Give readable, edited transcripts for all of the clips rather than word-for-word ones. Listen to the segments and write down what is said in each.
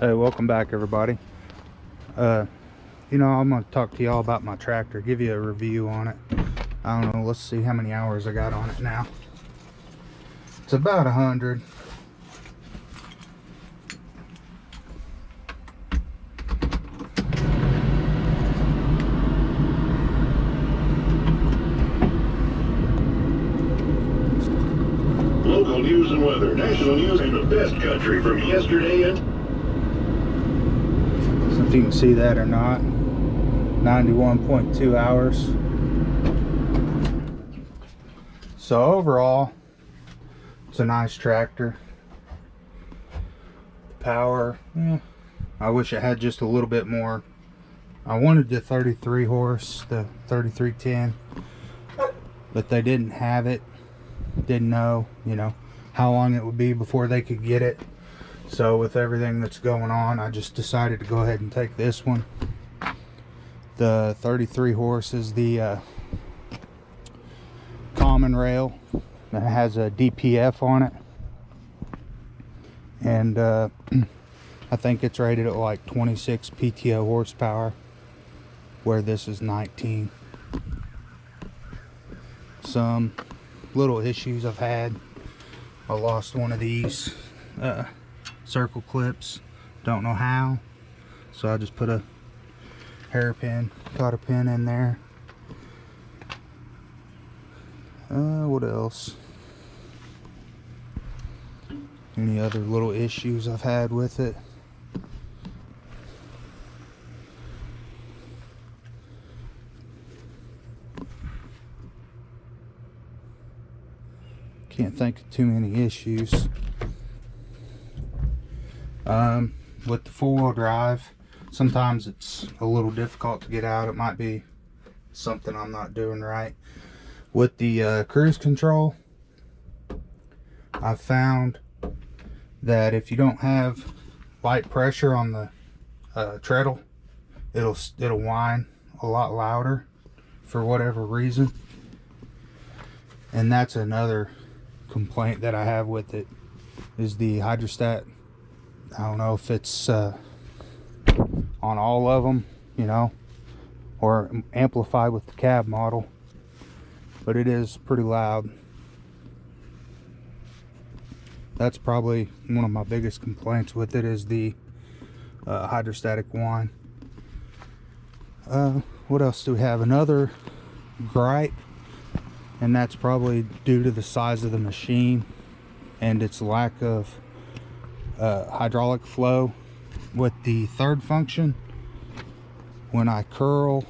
Hey, welcome back everybody. I'm going to talk to y'all about my tractor, give you a review on it. I don't know, let's see how many hours I got on it now. It's about 100. Local news and weather, national news, and the best country from yesterday and... So if you can see that or not, 91.2 hours. So overall, it's a nice tractor. Power, I wish it had just a little bit more. I wanted the 33 horse, the 3310, but they didn't have it. Didn't know, how long it would be before they could get it. So with everything that's going on, I just decided to go ahead and take this one. The 33 horse is the common rail that has a DPF on it, and I think it's rated at like 26 PTO horsepower, where this is 19. Some little issues I've had. I lost one of these circle clips, don't know how, so I just put a hairpin, cotter pin in there. What else? Any other little issues I've had with it? Can't think of too many issues. With the four-wheel drive, sometimes it's a little difficult to get out. It might be something I'm not doing right. With the cruise control, I've found that if you don't have light pressure on the treadle, it'll whine a lot louder for whatever reason. And that's another complaint that I have with it, is the hydrostat. I don't know if it's on all of them, or amplified with the cab model, but it is pretty loud. That's probably one of my biggest complaints with it, is the hydrostatic whine. What else do we have? Another gripe, and that's probably due to the size of the machine and its lack of hydraulic flow. With the third function, when I curl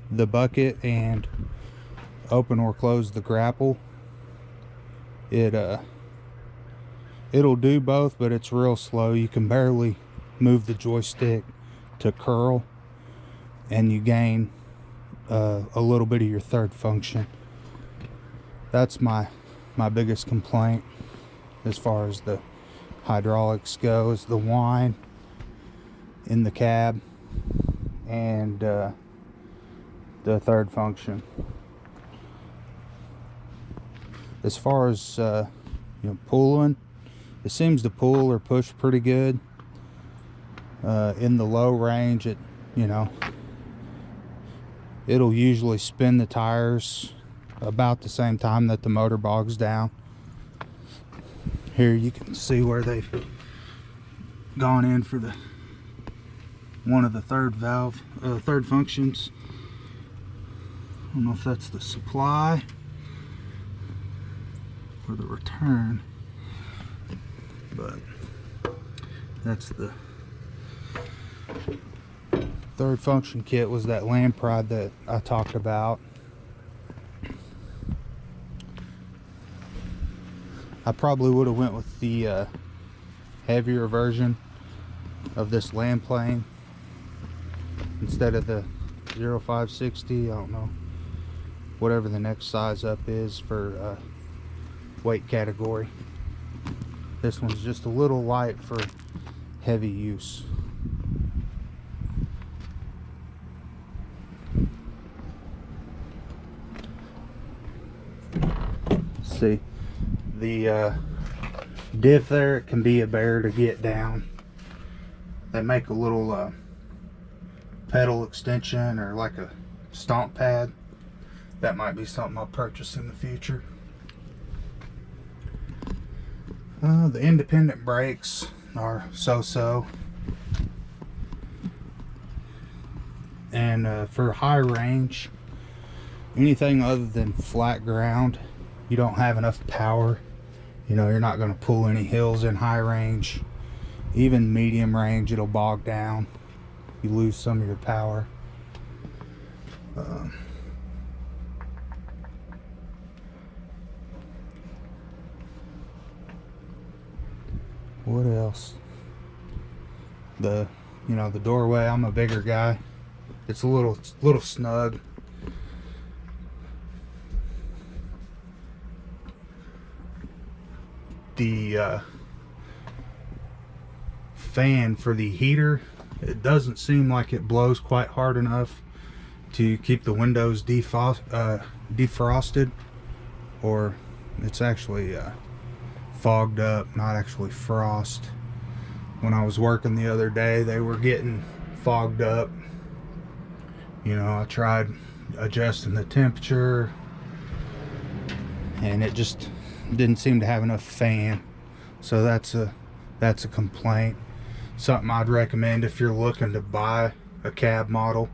the bucket and open or close the grapple, it'll do both, but it's real slow. You can barely move the joystick to curl, and you gain a little bit of your third function. That's my biggest complaint as far as the hydraulics goes, the whine in the cab and the third function. As far as pulling, it seems to pull or push pretty good. In the low range, it'll usually spin the tires about the same time that the motor bogs down. Here you can see where they've gone in for one of the third functions. I don't know if that's the supply or the return, but that's the third function kit. Was that Land Pride that I talked about. I probably would have went with the heavier version of this land plane instead of the 0560. I don't know, whatever the next size up is for weight category. This one's just a little light for heavy use. See, the diff there, it can be a bear to get down. They make a little pedal extension or like a stomp pad. That might be something I'll purchase in the future. The independent brakes are so-so. And for high range, anything other than flat ground, you don't have enough power. You know, you're not going to pull any hills in high range. Even medium range, it'll bog down. You lose some of your power. What else? The doorway, I'm a bigger guy. It's a little snug. The fan for the heater, it doesn't seem like it blows quite hard enough to keep the windows defrosted, or it's actually fogged up, not actually frost. When I was working the other day, they were getting fogged up. You know, I tried adjusting the temperature and it just didn't seem to have enough fan. So that's a complaint. Something I'd recommend if you're looking to buy a cab model.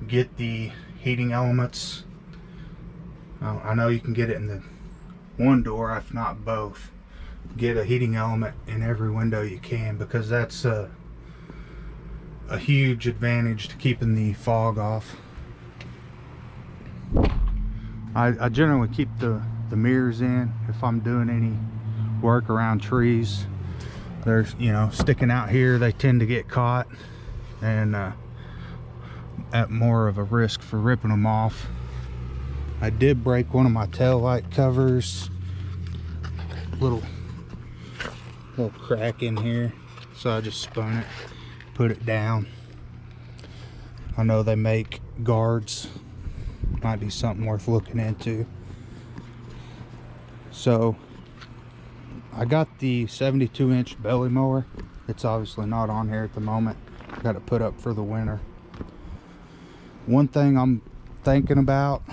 Get the heating elements. I know you can get it in the one door, if not both. Get a heating element in every window you can, because that's a huge advantage to keeping the fog off. I generally keep the mirrors in if I'm doing any work around trees. They're, you know, sticking out here, they tend to get caught and at more of a risk for ripping them off. I did break one of my tail light covers. Little crack in here, so I just spun it, put it down. I know they make guards, might be something worth looking into. So I got the 72-inch belly mower. It's obviously not on here at the moment. Got it put up for the winter. One thing I'm thinking about,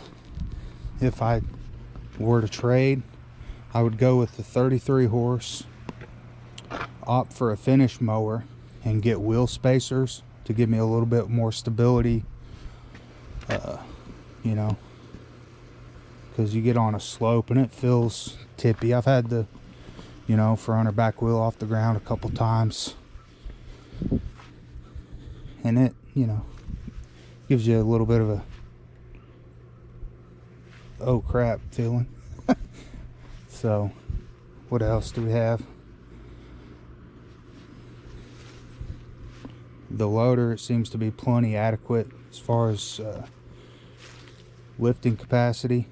if I were to trade, I would go with the 33 horse, opt for a finish mower, and get wheel spacers to give me a little bit more stability. You know, because you get on a slope and it feels tippy. I've had the, you know, front or back wheel off the ground a couple times, and it, you know, gives you a little bit of a oh crap feeling. So what else do we have? The loader, it seems to be plenty adequate as far as lifting capacity.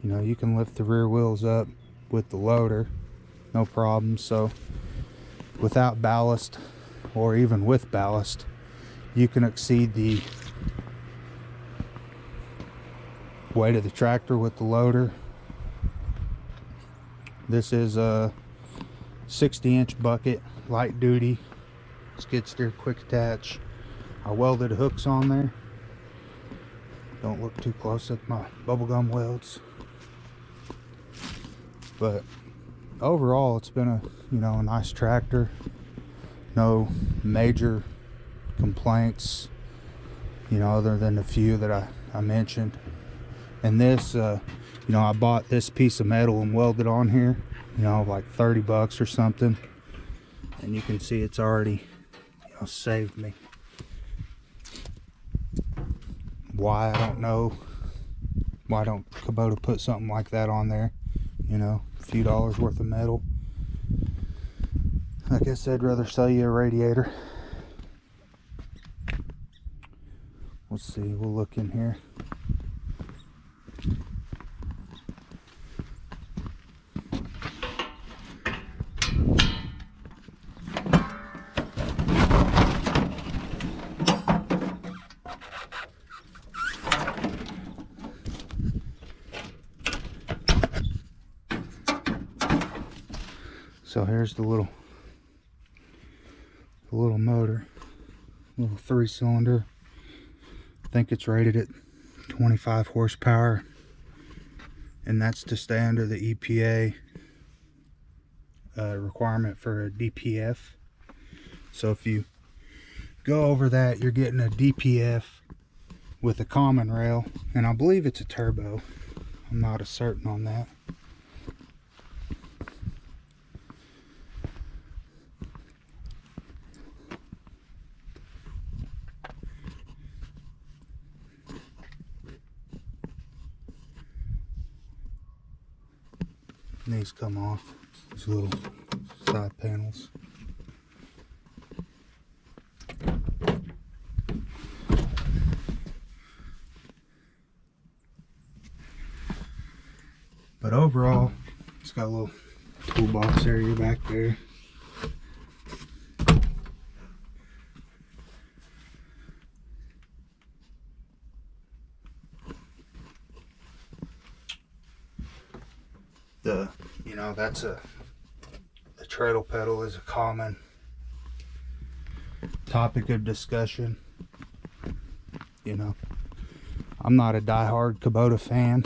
You know, you can lift the rear wheels up with the loader, no problem. So without ballast, or even with ballast, you can exceed the weight of the tractor with the loader. This is a 60-inch bucket, light duty, skid steer, quick attach. I welded hooks on there. Don't look too close at my bubblegum welds. But overall, it's been a, you know, a nice tractor. No major complaints, you know, other than the few that I mentioned. And this, you know, I bought this piece of metal and welded on here, you know, like 30 bucks or something. And you can see it's already, you know, saved me. Why, I don't know. Why don't Kubota put something like that on there? You know, a few dollars worth of metal. I guess I'd rather sell you a radiator. Let's see, we'll look in here. So here's the little motor, little 3-cylinder. I think it's rated at 25 horsepower, and that's to stay under the EPA requirement for a DPF. So if you go over that, you're getting a DPF with a common rail, and I believe it's a turbo. I'm not as certain on that. These come off, these little side panels. But overall, it's got a little toolbox area back there. That's the treadle pedal is a common topic of discussion. I'm not a diehard Kubota fan.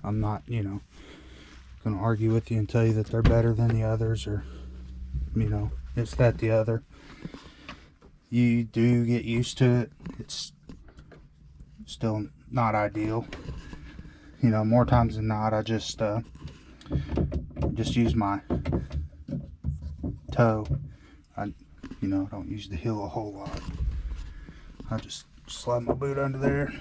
I'm not, gonna argue with you and tell you that they're better than the others, or it's that the other. You do get used to it. It's still not ideal. More times than not, I just use my toe. I don't use the heel a whole lot. I just slide my boot under there.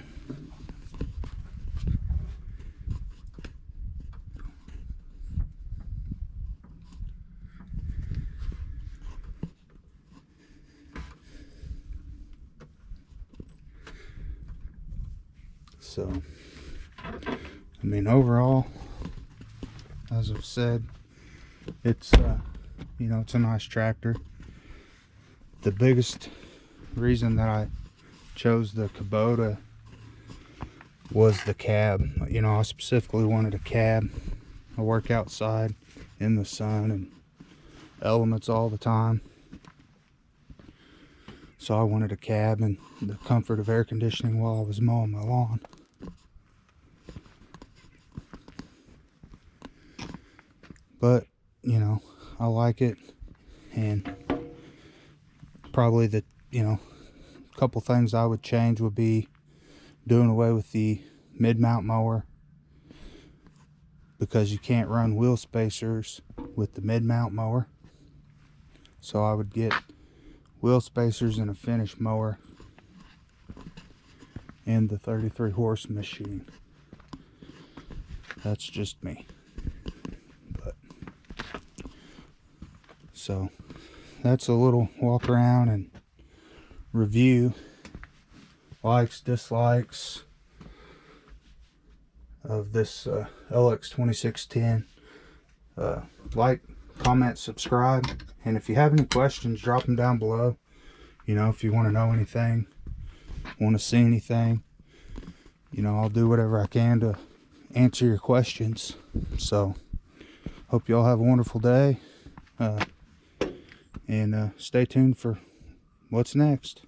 So, overall, as I've said, it's it's a nice tractor. The biggest reason that I chose the Kubota was the cab. I specifically wanted a cab. I work outside in the sun and elements all the time, so I wanted a cab and the comfort of air conditioning while I was mowing my lawn. But I like it, and probably the couple things I would change would be doing away with the mid-mount mower, because you can't run wheel spacers with the mid-mount mower. So I would get wheel spacers and a finish mower and the 33 horse machine. That's just me. So that's a little walk around and review, likes, dislikes of this LX2610. Like, comment, subscribe, and if you have any questions, drop them down below. If you want to know anything, want to see anything, I'll do whatever I can to answer your questions. So hope you all have a wonderful day. And stay tuned for what's next.